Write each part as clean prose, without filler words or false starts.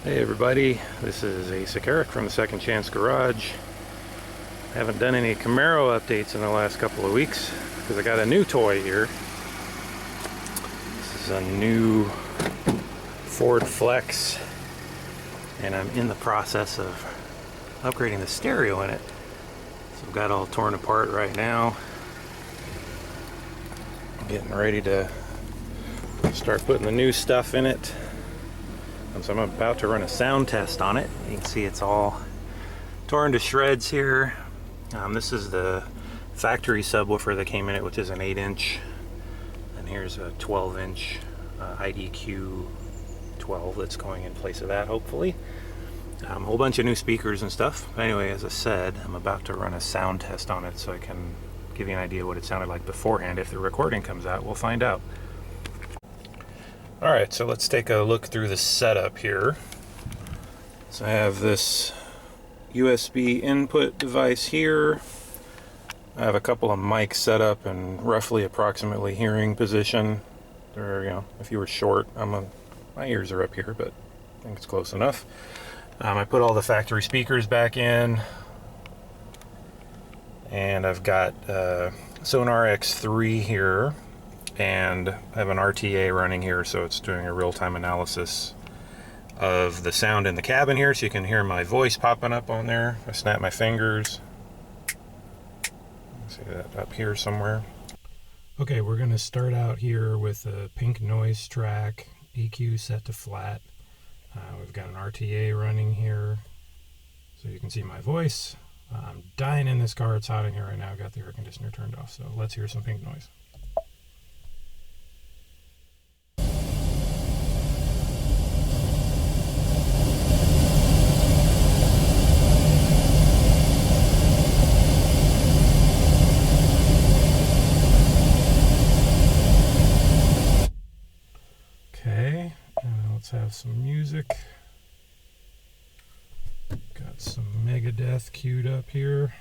Hey everybody, this is Asa Carrick from the Second Chance Garage. I haven't done any Camaro updates in the last couple of weeks because I got a new toy here. This is a new Ford Flex and I'm in the process of upgrading the stereo in it. So I've got it all torn apart right now. I'm getting ready to start putting the new stuff in it. So I'm about to run a sound test on it. You can see it's all torn to shreds here. This is the factory subwoofer that came in it, which is an 8-inch. And here's a 12-inch IDQ 12 that's going in place of that, hopefully. A whole bunch of new speakers and stuff. Anyway, as I said, I'm about to run a sound test on it so I can give you an idea what it sounded like beforehand. If the recording comes out, we'll find out. Alright, so let's take a look through the setup here. So I have this USB input device here. I have a couple of mics set up in roughly approximately hearing position. Or, if you were short, my ears are up here, but I think it's close enough. I put all the factory speakers back in. And I've got Sonar X3 here. And I have an RTA running here, so it's doing a real-time analysis of the sound in the cabin here, so you can hear my voice popping up on there. I snap my fingers. See that up here somewhere. Okay, we're going to start out here with a pink noise track, EQ set to flat. We've got an RTA running here, so you can see my voice. I'm dying in this car. It's hot in here right now. I've got the air conditioner turned off, so let's hear some pink noise. Let's have some music. Got some Megadeth queued up here.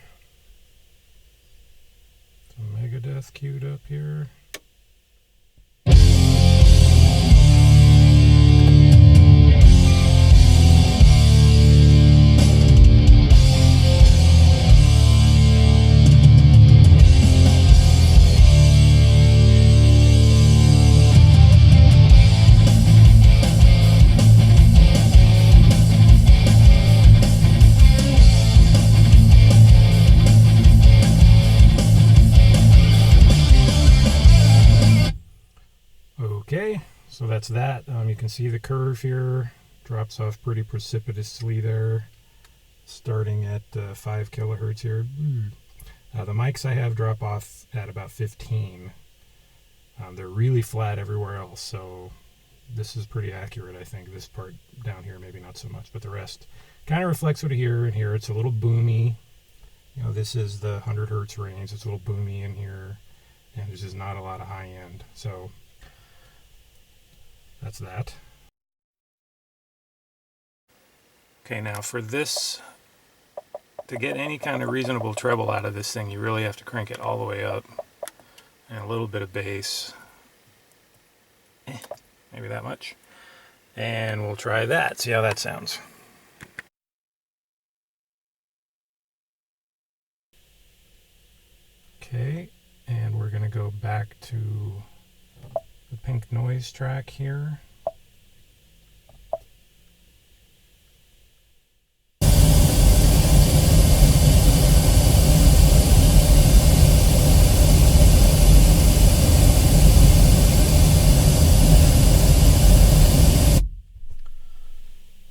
Okay, so that's that. You can see the curve here drops off pretty precipitously there, starting at 5 kilohertz here. The mics I have drop off at about 15. They're really flat everywhere else, so this is pretty accurate, I think. This part down here maybe not so much, but the rest kind of reflects what I hear in here. It's a little boomy. This is the 100 hertz range. It's a little boomy in here, and there's just not a lot of high end. So that's that. Okay, now for this, to get any kind of reasonable treble out of this thing, you really have to crank it all the way up. And a little bit of bass. Maybe that much. And we'll try that, see how that sounds. Okay, and we're going to go back to the pink noise track here.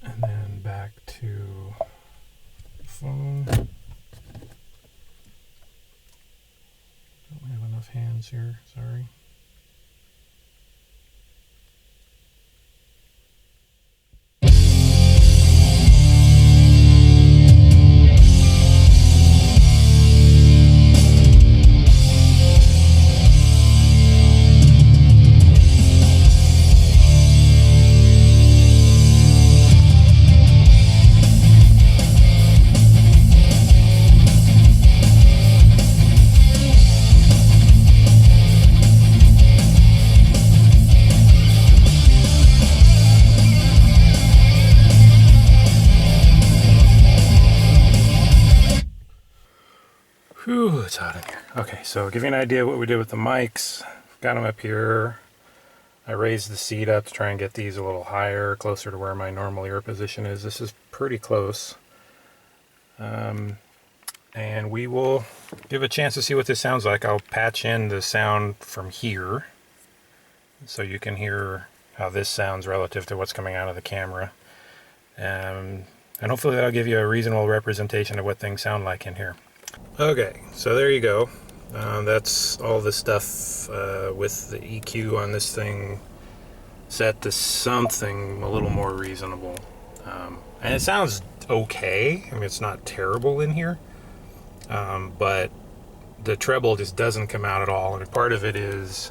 And then back to the phone. Don't have enough hands here, sorry. it's hot in here. Okay, so give you an idea of what we did with the mics. Got them up here. I raised the seat up to try and get these a little higher, closer to where my normal ear position is. This is pretty close. And we will give a chance to see what this sounds like. I'll patch in the sound from here so you can hear how this sounds relative to what's coming out of the camera. And hopefully that'll give you a reasonable representation of what things sound like in here. Okay, so there you go. That's all the stuff with the EQ on this thing set to something a little more reasonable. And it sounds okay. I mean, it's not terrible in here, but the treble just doesn't come out at all. And part of it is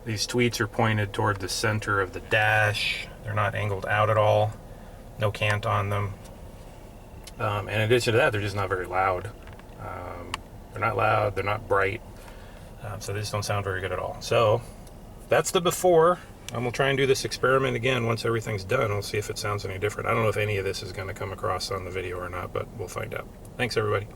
these tweets are pointed toward the center of the dash. They're not angled out at all. No cant on them. In addition to that, they're just not very loud. They're not loud, they're not bright, so they just don't sound very good at all. So that's the before, and we'll try and do this experiment again once everything's done. We'll see if it sounds any different. I don't know if any of this is going to come across on the video or not, but we'll find out. Thanks, everybody.